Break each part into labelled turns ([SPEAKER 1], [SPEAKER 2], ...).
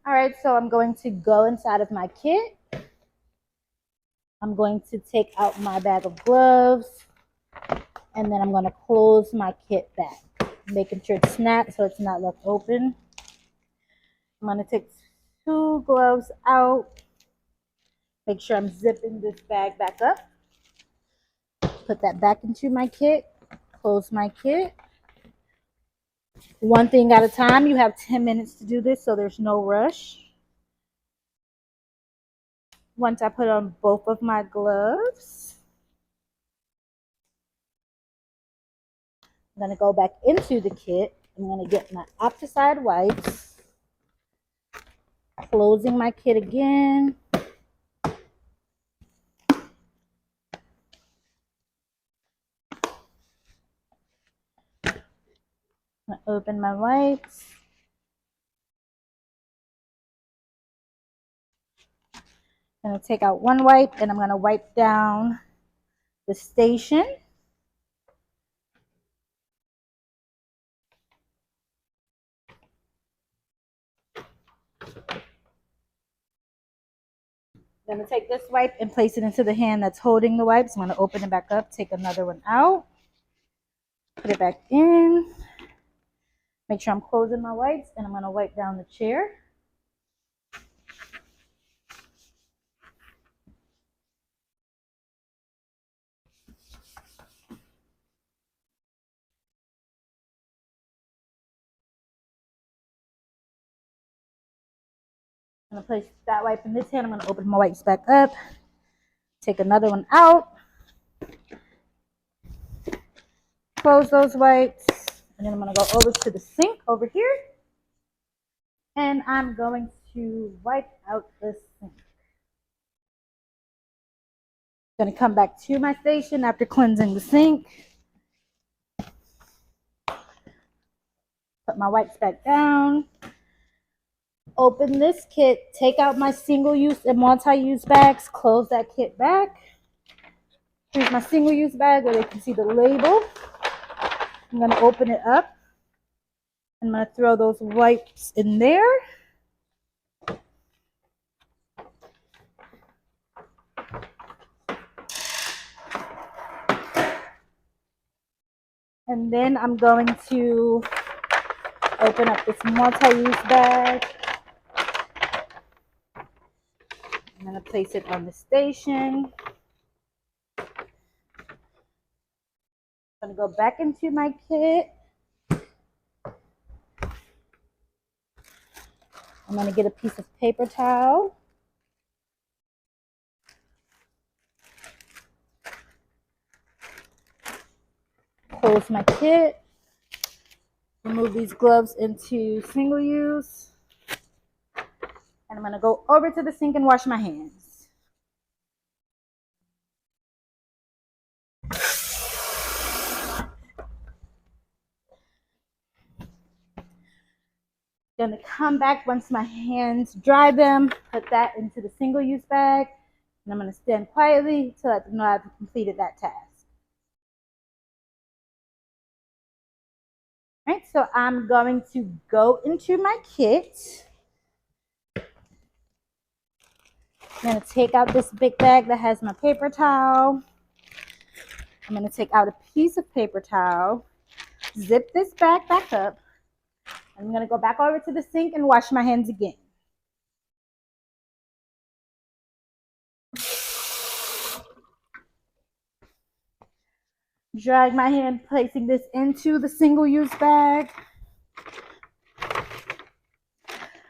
[SPEAKER 1] All right, so I'm going to go inside of my kit. I'm going to take out my bag of gloves, and then I'm going to close my kit back, making sure it's snapped so it's not left open. I'm going to take 2 gloves out, make sure I'm zipping this bag back up, put that back into my kit, close my kit. One thing at a time. You have 10 minutes to do this, so there's no rush. Once I put on both of my gloves, I'm going to go back into the kit. I'm going to get my opposite wipes, closing my kit again. I'm going to open my wipes. I'm going to take out one wipe, and I'm going to wipe down the station. I'm going to take this wipe and place it into the hand that's holding the wipes. I'm going to open it back up, take another one out, put it back in. Make sure I'm closing my wipes, and I'm going to wipe down the chair. I'm going to place that wipe in this hand. I'm going to open my wipes back up, take another one out, close those wipes, and then I'm going to go over to the sink over here, and I'm going to wipe out the sink. I'm going to come back to my station after cleansing the sink, put my wipes back down, open this kit, take out my single-use and multi-use bags, close that kit back. Here's my single-use bag where you can see the label. I'm going to open it up. I'm going to throw those wipes in there. And then I'm going to open up this multi-use bag. I'm going to place it on the station. I'm going to go back into my kit. I'm going to get a piece of paper towel. Close my kit. Remove these gloves into single use. And I'm going to go over to the sink and wash my hands. Gonna come back once my hands dry them, put that into the single use bag, and I'm gonna stand quietly to let them know I've completed that task. All right, so I'm going to go into my kit. I'm gonna take out this big bag that has my paper towel. I'm gonna take out a piece of paper towel, zip this bag back up. I'm gonna go back over to the sink and wash my hands again. Drag my hand, placing this into the single-use bag.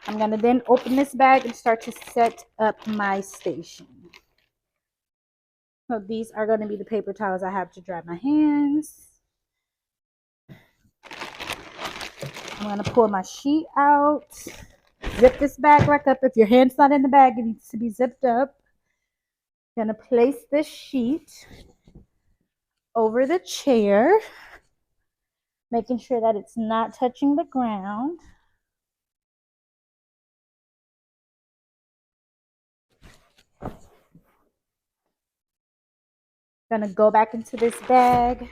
[SPEAKER 1] I'm going to then open this bag and start to set up my station. So these are going to be the paper towels I have to dry my hands. I'm going to pull my sheet out. Zip this bag back up. If your hand's not in the bag, it needs to be zipped up. I'm going to place this sheet over the chair, making sure that it's not touching the ground. I'm going to go back into this bag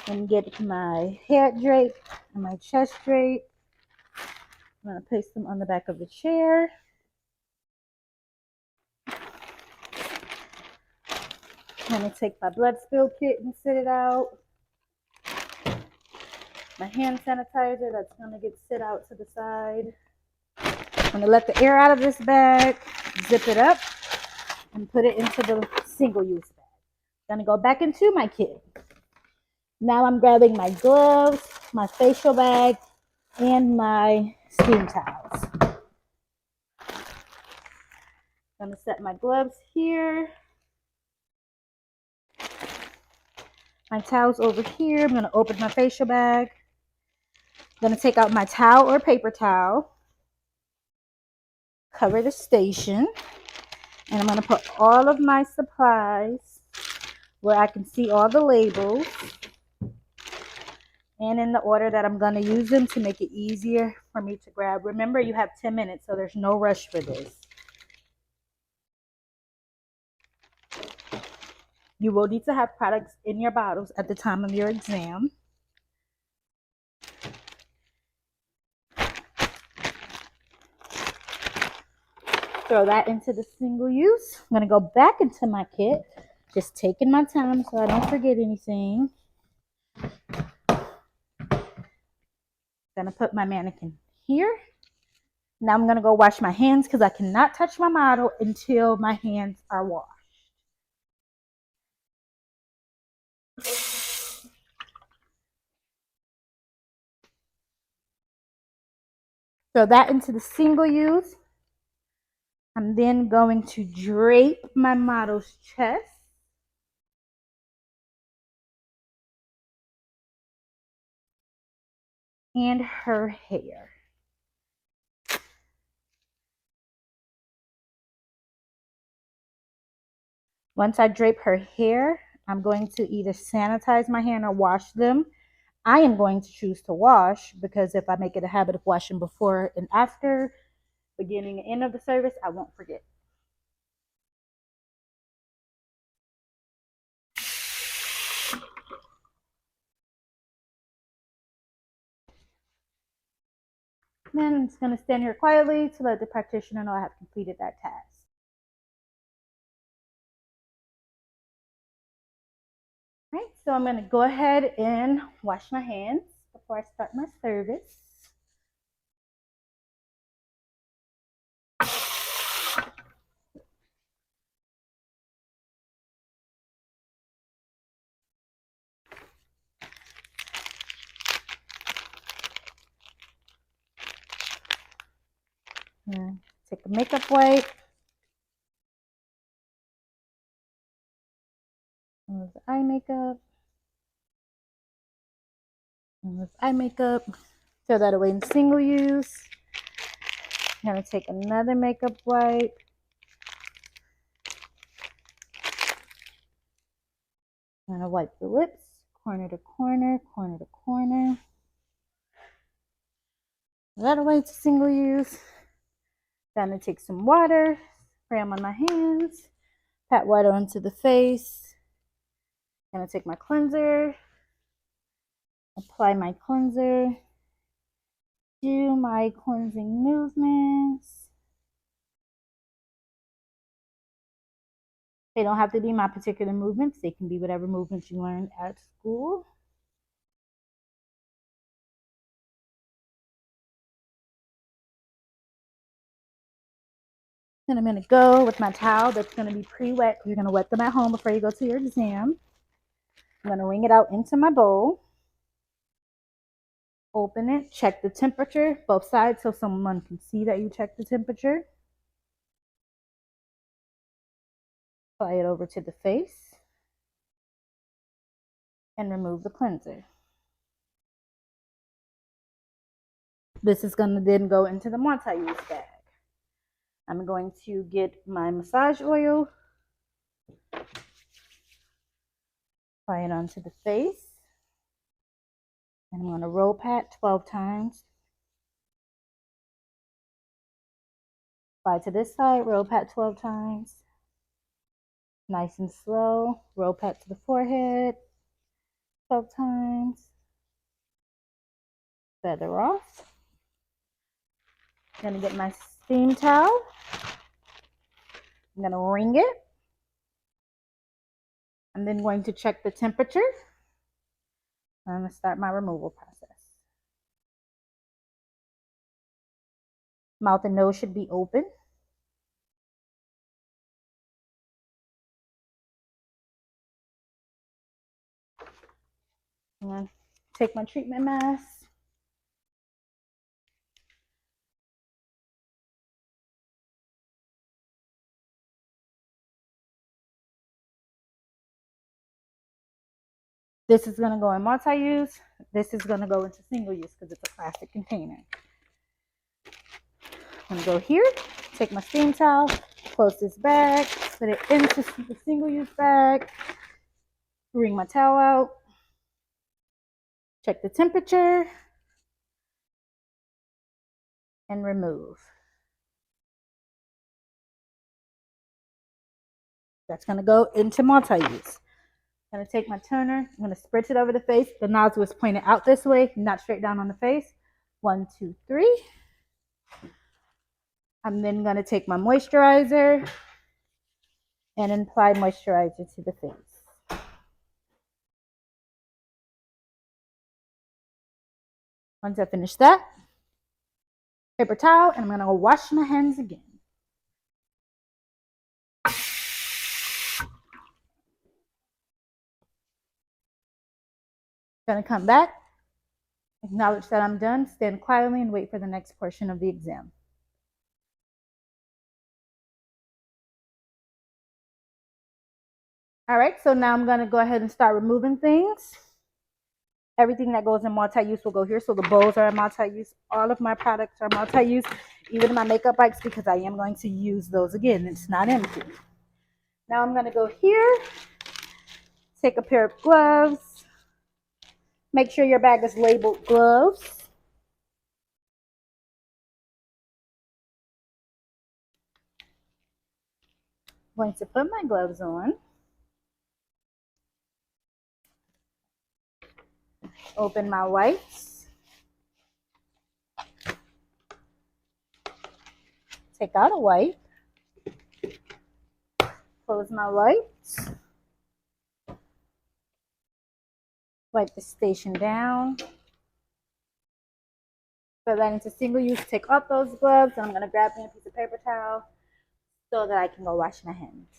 [SPEAKER 1] and get my head drape and my chest drape. I'm going to place them on the back of the chair. I'm going to take my blood spill kit and sit it out. My hand sanitizer, that's going to get sit out to the side. I'm going to let the air out of this bag, zip it up, and put it into the single-use bag. I'm going to go back into my kit. Now I'm grabbing my gloves, my facial bag, and my steam towels. I'm going to set my gloves here. My towels over here. I'm going to open my facial bag. I'm going to take out my towel or paper towel. Cover the station. And I'm going to put all of my supplies where I can see all the labels. And in the order that I'm going to use them to make it easier for me to grab. Remember, you have 10 minutes, so there's no rush for this. You will need to have products in your bottles at the time of your exam. Throw that into the single use. I'm going to go back into my kit, just taking my time so I don't forget anything. Going to put my mannequin here. Now I'm going to go wash my hands because I cannot touch my model until my hands are washed. Throw that into the single use. I'm then going to drape my model's chest. And her hair. Once I drape her hair, I'm going to either sanitize my hand or wash them. I am going to choose to wash because if I make it a habit of washing before and after, beginning and end of the service, I won't forget. Then I'm just going to stand here quietly to let the practitioner know I have completed that task. All right, so I'm going to go ahead and wash my hands before I start my service. Take a makeup wipe. Remove the eye makeup. Remove eye makeup. Throw that away in single use. I'm going to take another makeup wipe. I'm going to wipe the lips, corner to corner, corner to corner. That away to single use. Then I'm going to take some water, spray them on my hands, pat water onto the face. I'm going to take my cleanser, apply my cleanser, do my cleansing movements. They don't have to be my particular movements. They can be whatever movements you learned at school. Then I'm going to go with my towel that's going to be pre-wet. You're going to wet them at home before you go to your exam. I'm going to wring it out into my bowl. Open it, check the temperature, both sides, so someone can see that you checked the temperature. Apply it over to the face. And remove the cleanser. This is going to then go into the multi-use bag. I'm going to get my massage oil. Apply it onto the face. And I'm going to roll pat 12 times. Apply to this side, roll pat 12 times. Nice and slow. Roll pat to the forehead 12 times. Feather off. I'm going to get my steam towel. I'm going to wring it. I'm then going to check the temperature. I'm going to start my removal process. Mouth and nose should be open. I'm going to take my treatment mask. This is going to go in multi-use. This is going to go into single use because it's a plastic container. I'm going to go here, take my steam towel, close this bag, put it into the single use bag, wring my towel out, check the temperature, and remove. That's going to go into multi-use. I'm going to take my toner. I'm going to spritz it over the face. The nozzle is pointed out this way, not straight down on the face. 1, 2, 3. I'm then going to take my moisturizer and apply moisturizer to the face. Once I finish that, paper towel, and I'm going to go wash my hands again. Going to come back, acknowledge that I'm done, stand quietly, and wait for the next portion of the exam. All right, so now I'm going to go ahead and start removing things. Everything that goes in multi-use will go here. So the bowls are multi-use. All of my products are multi-use, even my makeup wipes, because I am going to use those again. It's not empty. Now I'm going to go here, take a pair of gloves. Make sure your bag is labeled gloves. I'm going to put my gloves on. Open my wipes. Take out a wipe. Close my wipes. Wipe the station down. Put that into single use. Take off those gloves. And I'm going to grab me a piece of paper towel so that I can go wash my hands.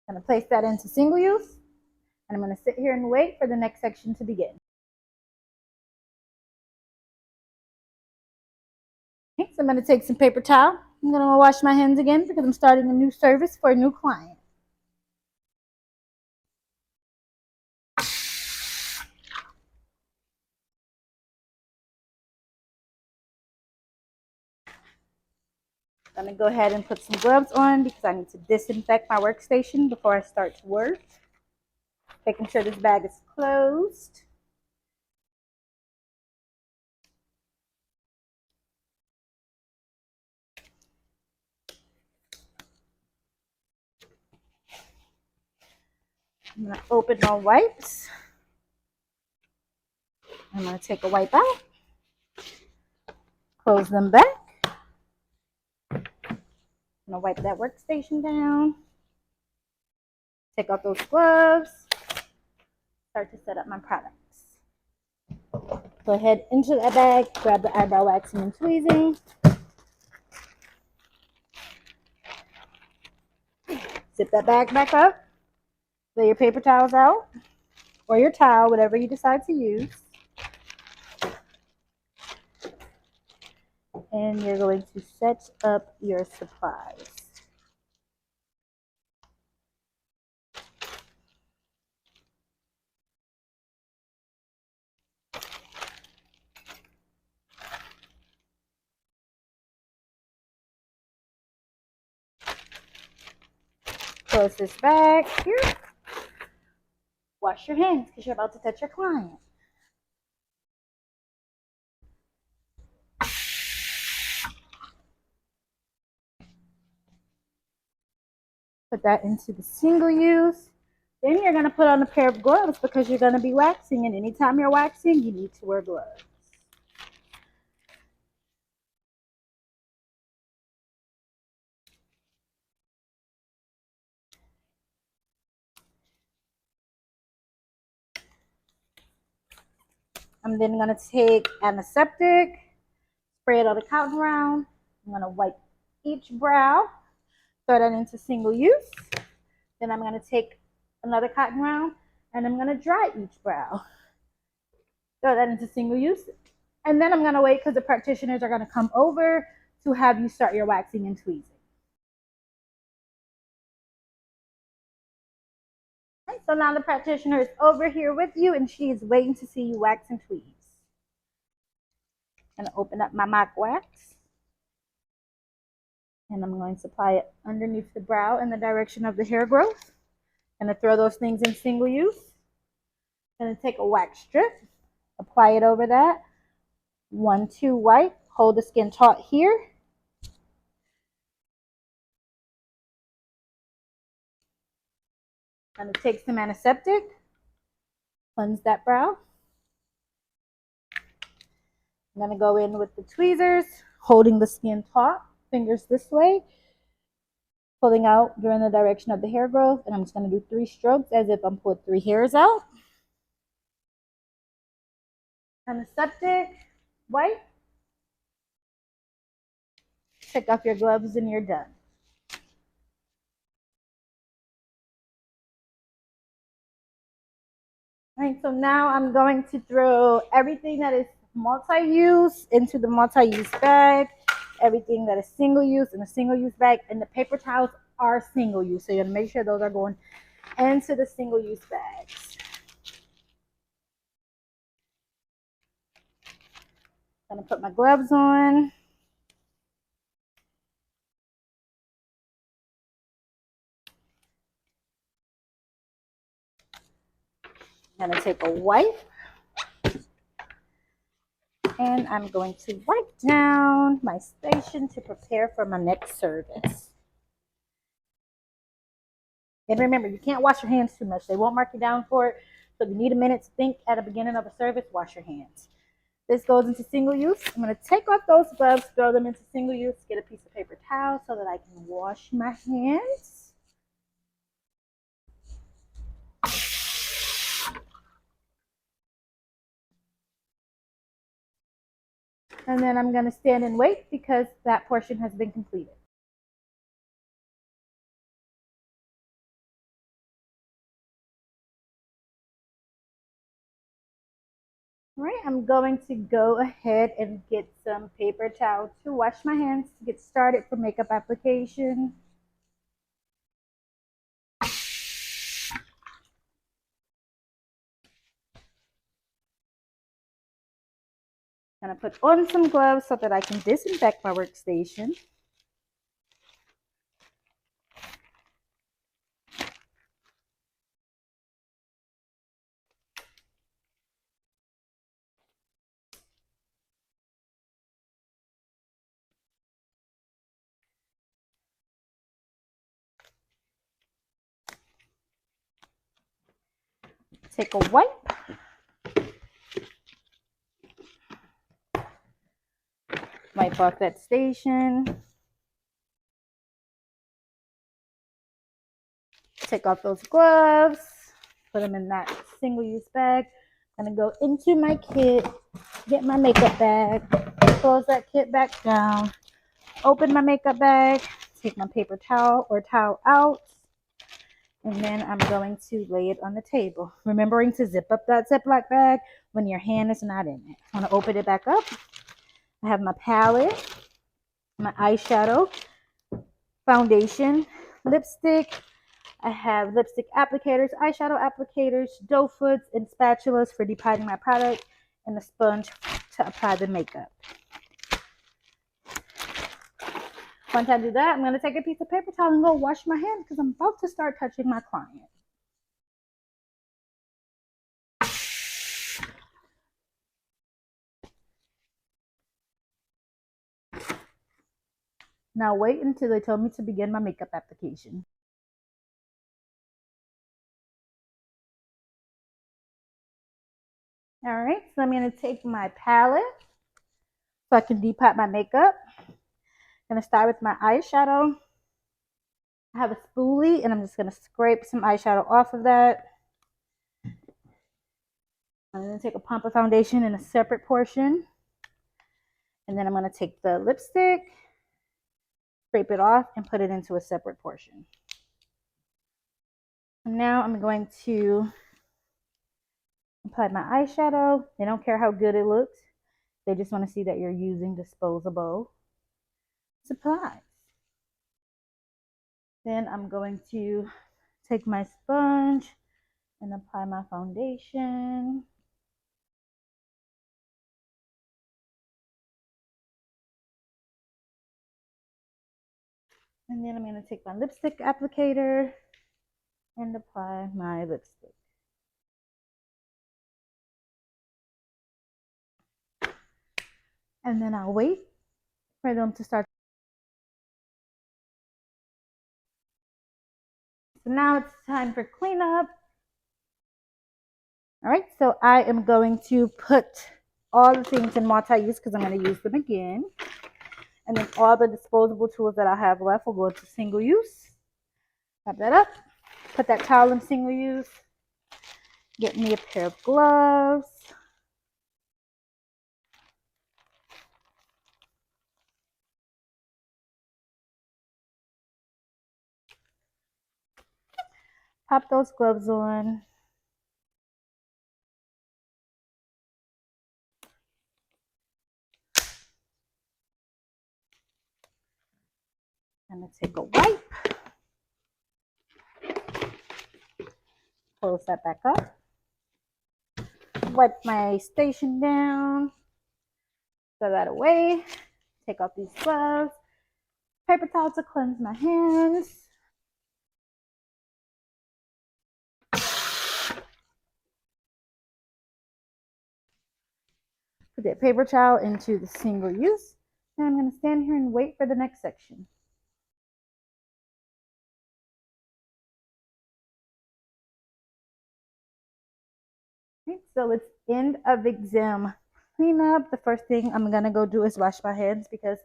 [SPEAKER 1] I'm going to place that into single use. And I'm going to sit here and wait for the next section to begin. Okay, so I'm going to take some paper towel. I'm going to wash my hands again because I'm starting a new service for a new client. I'm going to go ahead and put some gloves on because I need to disinfect my workstation before I start to work. Making sure this bag is closed. I'm going to open my wipes. I'm going to take a wipe out. Close them back. I'm going to wipe that workstation down. Take off those gloves. Start to set up my products. Go ahead into that bag, grab the eyebrow waxing and tweezing. Zip that bag back up. Lay your paper towels out, or your towel, whatever you decide to use. And you're going to set up your supplies. Close this bag here. Wash your hands because you're about to touch your client. Put that into the single use. Then you're going to put on a pair of gloves because you're going to be waxing, and anytime you're waxing, you need to wear gloves. I'm then going to take antiseptic, spray it on the cotton round. I'm going to wipe each brow, throw that into single use. Then I'm going to take another cotton round and I'm going to dry each brow. Throw that into single use. And then I'm going to wait because the practitioners are going to come over to have you start your waxing and tweezing. Right, so now the practitioner is over here with you and she is waiting to see you wax and tweeze. I'm going to open up my mock wax. And I'm going to apply it underneath the brow in the direction of the hair growth. I'm going to throw those things in single use. I'm going to take a wax strip, apply it over that. 1, 2, wipe, hold the skin taut here. I'm going to take some antiseptic, cleanse that brow. I'm going to go in with the tweezers, holding the skin taut, fingers this way, pulling out during the direction of the hair growth. And I'm just going to do 3 strokes as if I'm pulling 3 hairs out. Antiseptic, wipe. Take off your gloves and you're done. All right, so now I'm going to throw everything that is multi-use into the multi-use bag, everything that is single-use in a single-use bag, and the paper towels are single-use, so you gotta make sure those are going into the single-use bags. I'm gonna put my gloves on. I'm gonna take a wipe. And I'm going to wipe down my station to prepare for my next service. And remember, you can't wash your hands too much. They won't mark you down for it. So if you need a minute to think at the beginning of a service, wash your hands. This goes into single use. I'm going to take off those gloves, throw them into single use, get a piece of paper towel so that I can wash my hands. And then I'm going to stand and wait because that portion has been completed. All right, I'm going to go ahead and get some paper towel to wash my hands to get started for makeup application. I'm going to put on some gloves so that I can disinfect my workstation. Take a wipe. Wipe off that station. Take off those gloves. Put them in that single-use bag. I'm going to go into my kit, get my makeup bag, close that kit back down, open my makeup bag, take my paper towel or towel out, and then I'm going to lay it on the table. Remembering to zip up that Ziploc bag when your hand is not in it. I'm going to open it back up. I have my palette, my eyeshadow, foundation, lipstick. I have lipstick applicators, eyeshadow applicators, doe foots, and spatulas for depiling my product, and a sponge to apply the makeup. Once I do that, I'm going to take a piece of paper towel and go wash my hands because I'm about to start touching my client. Now wait until they tell me to begin my makeup application. All right, so I'm going to take my palette so I can depot my makeup. I'm going to start with my eyeshadow. I have a spoolie, and I'm just going to scrape some eyeshadow off of that. I'm going to take a pump of foundation in a separate portion. And then I'm going to take the lipstick, scrape it off, and put it into a separate portion. And now I'm going to apply my eyeshadow. They don't care how good it looks. They just want to see that you're using disposable supplies. Then I'm going to take my sponge and apply my foundation. And then I'm going to take my lipstick applicator and apply my lipstick. And then I'll wait for them to start. So now it's time for cleanup. All right, so I am going to put all the things in multi-use because I'm going to use them again. And then all the disposable tools that I have left will go into single use. Wrap that up. Put that towel in single use. Get me a pair of gloves. Pop those gloves on. I'm going to take a wipe. Close that back up. Wipe my station down. Throw that away. Take off these gloves. Paper towel to cleanse my hands. Put that paper towel into the single use. And I'm going to stand here and wait for the next section. Okay, so it's end of exam cleanup. The first thing I'm going to go do is wash my hands because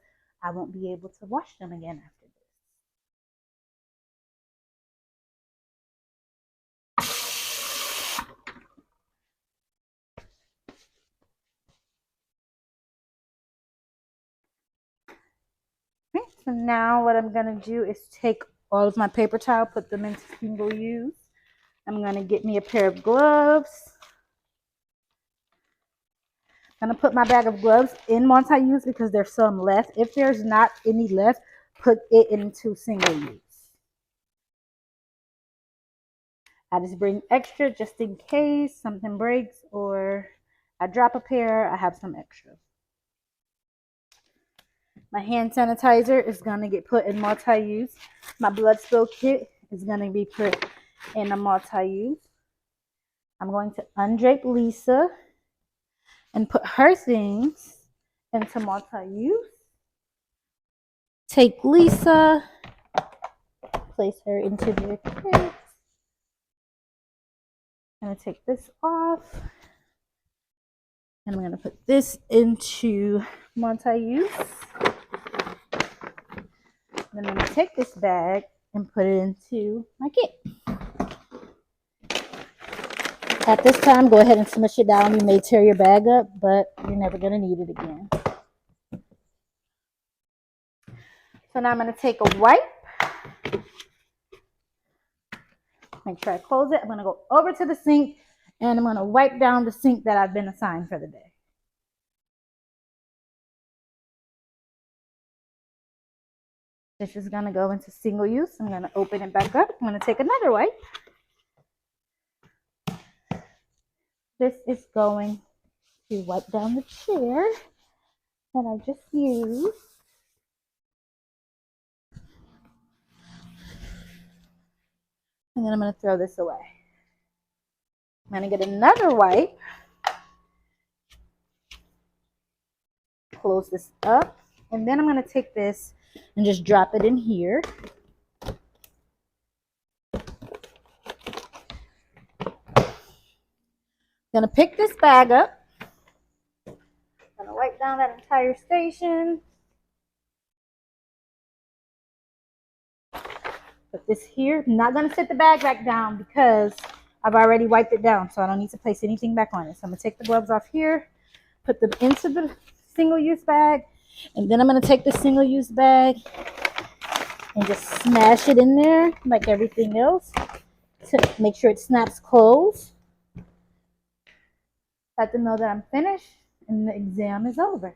[SPEAKER 1] I won't be able to wash them again after this. Okay, so now what I'm going to do is take all of my paper towel, put them into single use. I'm going to get me a pair of gloves. I'm going to put my bag of gloves in multi-use because there's some left. If there's not any left, put it into single use. I just bring extra just in case something breaks or I drop a pair, I have some extra. My hand sanitizer is going to get put in multi-use. My blood spill kit is going to be put in a multi-use. I'm going to undrape Lisa and put her things into multi-use. Take Lisa, place her into the kit. I'm going to take this off. And I'm going to put this into multi-use. Then I'm going to take this bag and put it into my kit. At this time, go ahead and smush it down. You may tear your bag up, but you're never going to need it again. So now I'm going to take a wipe. Make sure I close it. I'm going to go over to the sink and I'm going to wipe down the sink that I've been assigned for the day. This is going to go into single use. I'm going to open it back up. I'm going to take another wipe. This is going to wipe down the chair that I just used. And then I'm going to throw this away. I'm going to get another wipe. Close this up. And then I'm going to take this and just drop it in here. Then Gonna pick this bag up. Gonna wipe down that entire station. Put this here. I'm not gonna set the bag back down because I've already wiped it down, so I don't need to place anything back on it. So I'm gonna take the gloves off here, put them into the single-use bag, and then I'm gonna take the single-use bag and just smash it in there like everything else to make sure it snaps closed. Let them know that I'm finished and the exam is over.